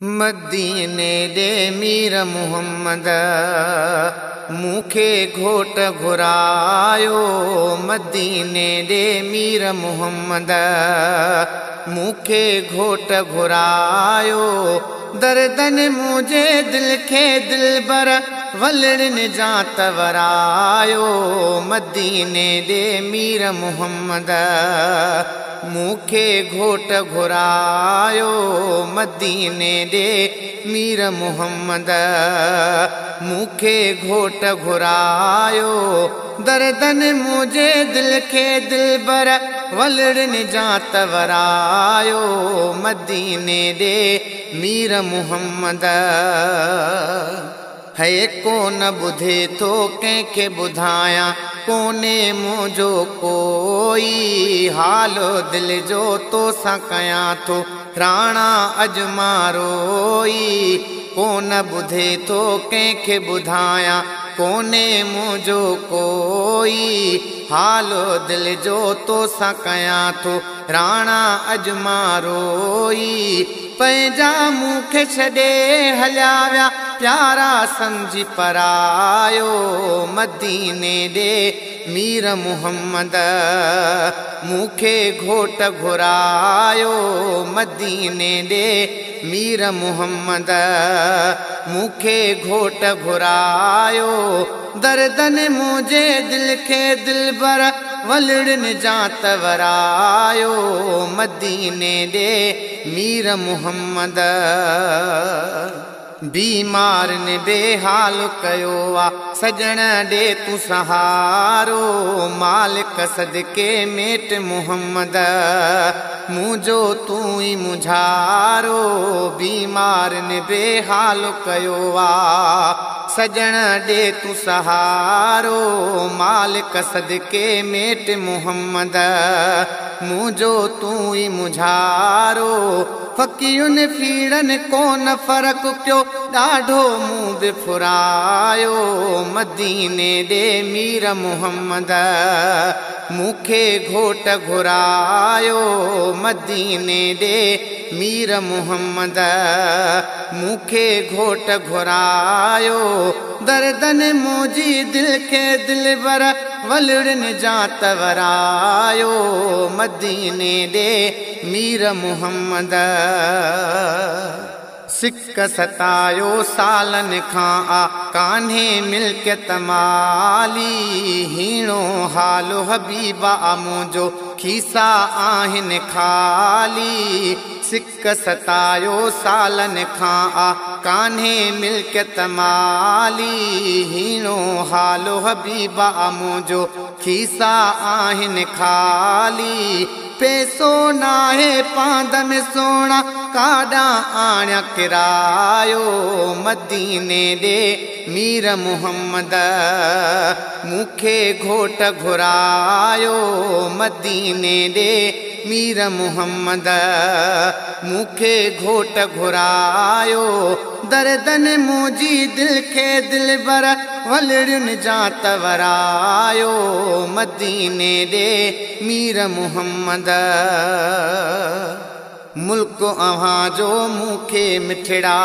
मदीने दे मीर मुहम्मद मूंखे घोट घुरायो। मदीने दे मीर मुहम्मद मूंखे घोट घुरायो। दर्दन मुझे दिल खे दिलबर वलड़न जात वरायो। मदीने दे मीर मुहम्मद मूंखे घोट घुरायो। मदीने दे मीर मुहम्मद मूंखे घोट घुरायो। दर्दन मुझे दिल खे दिलबर वलड़न जात वरायो। मदीने दे मीर मुहम्मद है कोन बुधे तो कंहिंखे ॿुधायां कोने मुझो कोई। हालो दिल जो तो सा कयां थो राणा अजमारोई। कोन बुधे तो कंहिंखे ॿुधायां कोने मुझो कोई। हालो दिल जो तो सा कयां थो राणा अजमारोई। पंहिंजा मूंखे छॾे हलिया विया प्यारा समझी परायो। मदीने दे मीर मुहम्मद मूंखे घोट घुरायो। मदीने दे मीर मुहम्मद मूंखे घोट घुरायो। दर्दन मुझे दिल खे दिलबर वलड़न जात वरायो। मदीने दे मीर मुहम्मद बीमार ने बेहाल कयो आ सजण दे तू सहारो। मालिक सदके मेट मुहम्मद मुझो तू ही मुझारो। बीमार ने बेहाल कयो आ सजण दे तू सहारो। मालिक सदके मेट मुहम्मद मुझो तू ही मुझारो। फ़क़ीरुन फीड़न कोन फ़र्क क्यों ॾाढो मुंह बि फुरायो। मदीने दे मीर मुहम्मद मूंखे घोट घुरायो। मदीने दे मीर मुहम्मद मूंखे घोट घुरायो। दर्दन मुझी दिल खे दिलबर वलड़न जात वरायो। मदीने दे मीर मुहम्मद सिक सतायो सालन खां आ कान्हे मिल्कियत माली। हीणो हालो हबीबा मुझो खीसा आहिन खाली। सिक सतायो सालन खां आ कान्हे मिल्कियत माली। हीणो हालो हबीबा मुझो खीसा आहिन खाली। पैसो नाहे पांद में सोना काॾा आण्या किरायो। मदीने दे मीर मुहम्मद मूंखे घोट घुरायो। मदीने दे मीर मुहम्मद मूंखे घोट घुरायो। दर्दन मुझी दिल खे दिलबर वलड़न जात वरायो। मदीने दे मीर मुहम्मद मुल्क अव्हां जो मूंखे मिठड़ा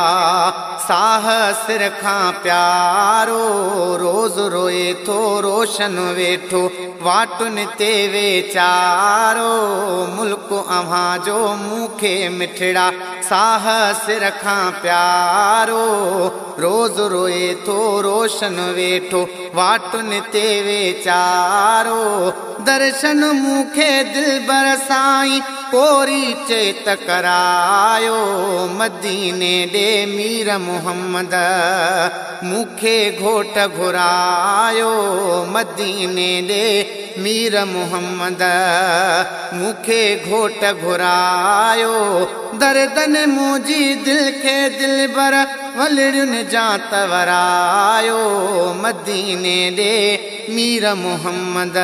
साह सिर खां प्यारो। रोज़ रोए थो रोशन वेठो वाटुन ते वेचारो। मुल्क अव्हां जो मूंखे मिठड़ा साह सिर खां प्यारो। रोज़ रोए थो रोशन वेठो वाटुन ते वेचारो। दर्शन मूंखे दिलबर साईं कोरी चेत करायो। मदीने दे मीर मुहम्मद मूंखे घोट घुरायो। मदीने दे मीर मुहम्मद मूंखे घोट घुरायो। दर्दन मुझी दिल खे दिलबर वलड़न जात वरायो। मदीने दे मीर मुहम्मद।